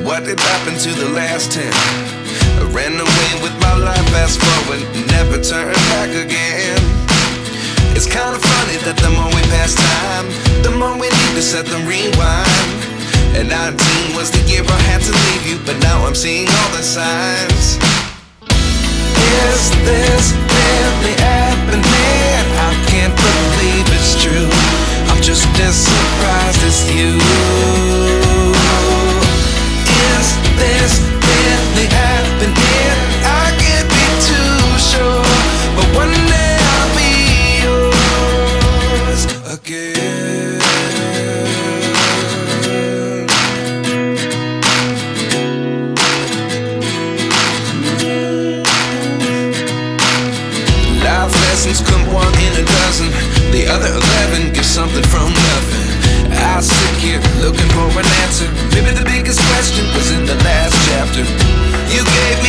What did happen to the last 10? I ran away with my life, fast forward, never turn back again. It's kind of funny that the more we pass time, the more we need to set them rewind. And 19 was the year I had to leave you, but now I'm seeing all the signs. Is this really happening? I can't believe it's true. I'm just as surprised as you. Is this really happening? I can't be too sure, but one day I'll be yours again. Life lessons come one in a dozen. The other 11 get something from